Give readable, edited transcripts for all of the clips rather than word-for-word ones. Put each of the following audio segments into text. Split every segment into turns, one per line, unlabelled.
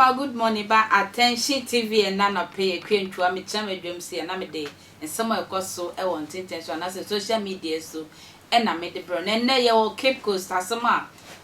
Mama, good morning. Ba attention TV and nana pay a queen to a chama dream see another day. And some of course so I want intention as a social media so and I made the brown and now your Cape Coast as a ma.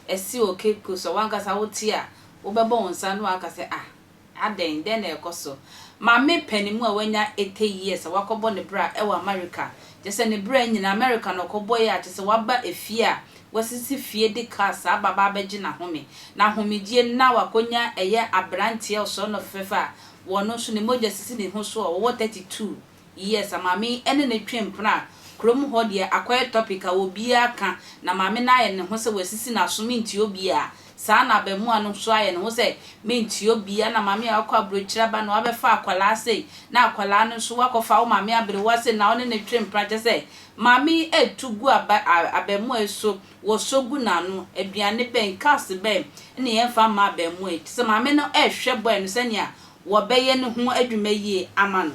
A sea or Cape Coast or one gas out here. Over bones and one can say I then a coso. Mammy penny more when you're 80 years. I walk upon the bra America. Just any brain in America no cowboy at is a wabba a fear. Was it fear the casa baba bejina home na homidie na wakonya eye abrantie so no fefa wono so ne moja sisi ne ho so wo 32 years amami ene ne twempra krom ho de akwai topic a obi aka na mame na ye ne ho se wasisi na so minti obi a saa na bemu anu so aye ne ho se minti obi a na mame akwa brochira ba na obefa akwala sei na akwala no so wakofa wo mame abere wase na one ne twempra je se mami etugu abemu eso wo sogu nanu aduane ben cast ben ne yemfa ma abemu e se mami no ehwe boy no senia wo beye ne ho adwuma yie amano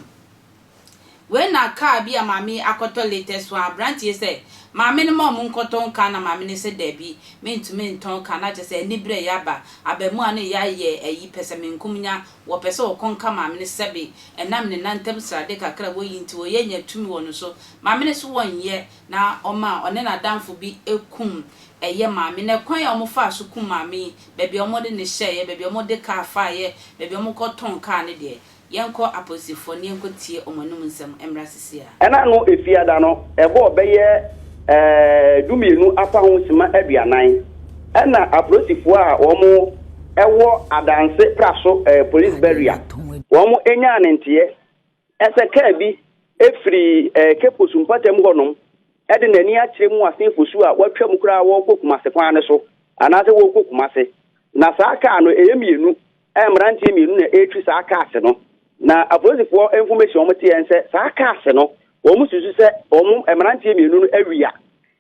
we na ka bia mami akoto latest one branch ye say mami ne mom nkoto nka na mami ne se dabi mentumi nton ka na je say nibre yaba abemu ane ya ye ayi pese menkumnya wo pese wo konka mami ne sebe enam ne nantem srade kakra wo yinti wo yenya tumi wono so mami ne so wonye na oma one na danfo bi ekum eye mami ne kwan ya omofa so kum mami bebi omode ne hye bebi omode ka fa ye bebi omokoton ka ne de yanko aposifo ne yanko tie omonum nsem emra sisia
ena no efiada no ebo beye dumienu afa ho sima aduanan ena aposifo a omo ewo adanse praso police barrier omo enya anentie ese ka bi efri keposu mpatem honom ede nani a kire mu asenfosu a watwam kura wo kokumase kwan ne so anase wo kokumase na saa ka no eyemienu emrantie mienu na etwi saa ka ase no na aposifo information omo tie ense saa ka ase no omo susu se omo emrantie mienu no awia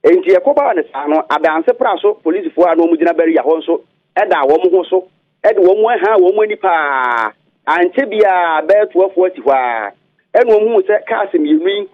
enti ekoba ne saa no adanse praso police fo a no mu gina bari ya ho nso eda wo mo ho so ede wo mo ha wo mo nipa ante bia be 1240 hwa enu mu se ka ase mienu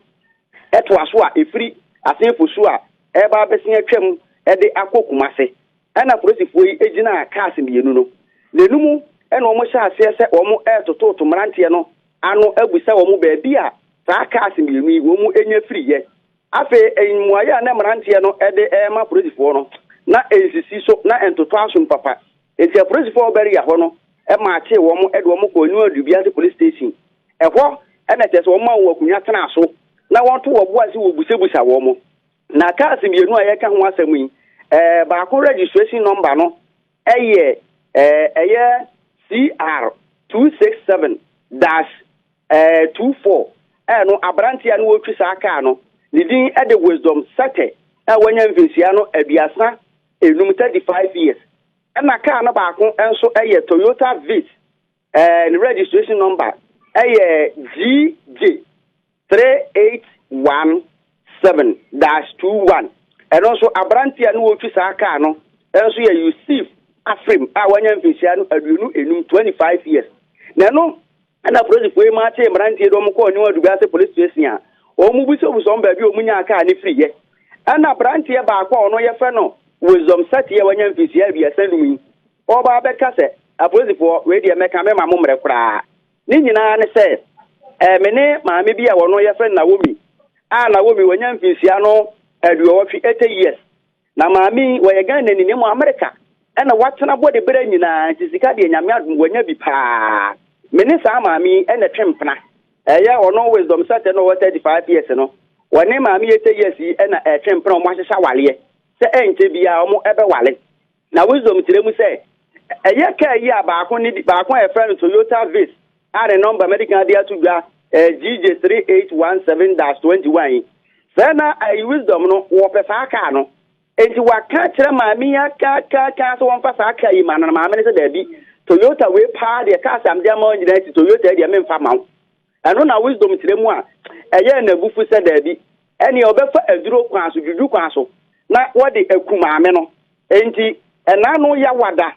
eto aso a efri asenfosu a eba besin atwam ede akokumase ana aposifo yi egina ka ase mienu no lenumu ena omo sha ase se omo etototo mrantie no ano abusa omo baabi a saa ka ase mienu yi omo enya free ye afe enmuaya na mrantie no ede ema prosifo no na ensisi so na entoto aso papa enti prosifo bari ya ho no e ma ache wo mo ede wo mo ko ni odubia de police station eho ena tese wo ma wo akunya tena aso na won to wo boase wo busebusa wo mo na ka ase mienu a ye ka ho asem yi ba ko registration number no eye CR 267-24 no abrantia no wotwi saa ka no nidin ede wisdom sate wanya mfesia no abiasa enum 35 years na ka no ba ko enso eye Toyota Vitz the registration number eye GJ 3817-21 enso abrantia no wotwi saa ka no enso ye Yusuf Afrim wanya mfesia no aduonu enum 25 years na no ana prosifo e ma che mrantie do mo ko ni waduga se police station a o mu buso buso mba bi o munya aka ni free ye ana brantie ba kwa ono ye fe no wisdom sati ye wanya mfisia bi asanum o ba be ka se aposifo we de meka me ma mo mre kura ni nyina ne se me maame bi a wono ye fe na womi na womi wanya mfisia no aduo fi 80 years na maame wo ye Ghana ni mu America ana watena bode bere nyina tisika de nyame adum wanya bi pa menisa maami ene twempna eya ono wisdom sate no 35 years no woni maami 80 years ena twempna o mo ahyeha wale se enche bia o mo ebe wale na wisdom tiremu se eya ka yi abaako ni baako e friend Toyota Vitz are number medical dia tugba GJ 3817-21 se na ai wisdom no wo pesa aka no enti waka kire maami ya ka so won pesa aka yi manana maami ne se dabi Toyota we pa de ka sam dia ma nyina ti Toyota de me mfa mawo eno na wisdom tiremu a eye na gufu se dabi ene obefa aduro kwan so dudu kwan so na wode akumaame no enti ena no ya wada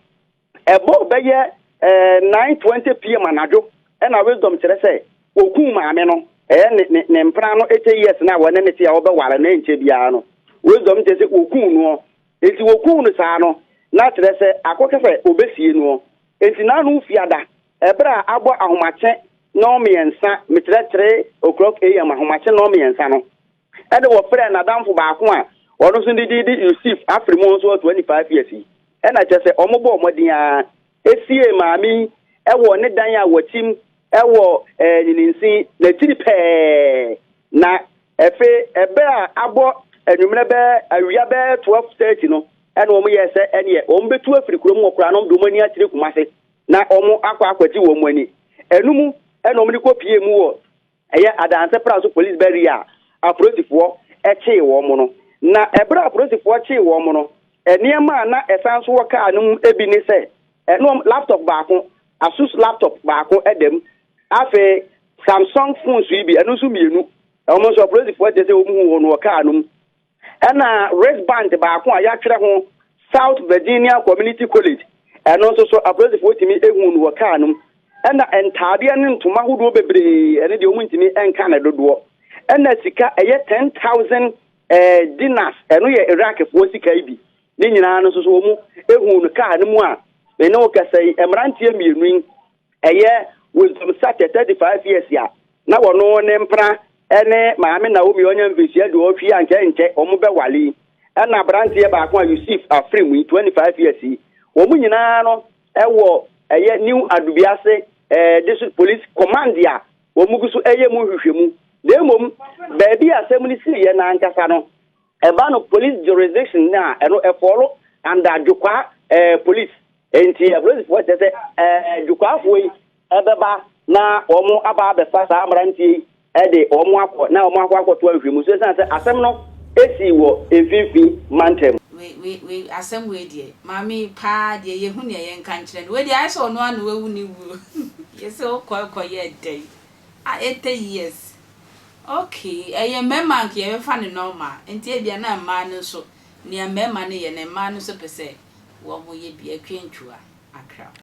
ebo beye 9:20 pm anajo ena wisdom tire se okumaame no ne mpra no 80 years na wona ne ti ya obe wala na enche bia no wisdom tire se okun no enti okun no saa no na tire se akokefe obesie no enti na no fiada ebra abo ahomache no miensa metre 3 am ahomache no miensa no ede wo frɛ na damfo baako a ono so di Yusuf Afrimo so 25 years e na kyese omobo omodin a esie maami ewo ne dan a watim ewo nininsi na tiri pɛ na efe ebe a abo enwumre be awia be 12:30 no ene omo yese ene omo betu afiri kurom okura no do mani atire kumase na omo akwati wo mani enumu ene omo diko pie mu wo eye adanse praso police barrier aprotifo eche wo mo no na ebra aprotifo eche wo mo no eniema na esanso wo ka anum ebi ni se eno laptop baako Asus laptop baako edem afe Samsung phone so ibi eno so mienu omo so aprotifo eche se omu hu no ka anum ena wristband baako a ya twere ho South Virginia Community College eno so aprotifo timi ehun no ka anum ena entade ne ntoma hodo bebre ene de omu ntimi enka na dodo ena sika eye 10,000 dinars eno ye Iraq fo sika ibi ni nyina no so omu ehun no ka anum a ene o kasai emrantie mienu eye wisdom sat 35 years ya na wono ne mpra ene maame na omi onye mvisia de ofie anke nche omo be wali ena brantie ba ko Yusuf Afrimu 25 years omu nyina no ewo eye new adubiase district police command ya omu gusu eye mu hwehwemu demom baabi asem ni si ye na ankasa no eba no police jurisdiction na eno e follow under Jukwa police enti police force say Jukwa foi ebeba na omu aba abefa sa amrantie ede omu akọ na omu akọ to ahwemu so say asem no esi wo efifi mantem
we asem we die mami pa die ye hu ne ye nka nkire we die aso no anu wewu ni wu yesi o ko ye dey 80 years okay eye mema nke ye fa ne normal enti e bia na ma no so ne mema ne ye ne ma no so pese wo mo ye bia kwentwa akra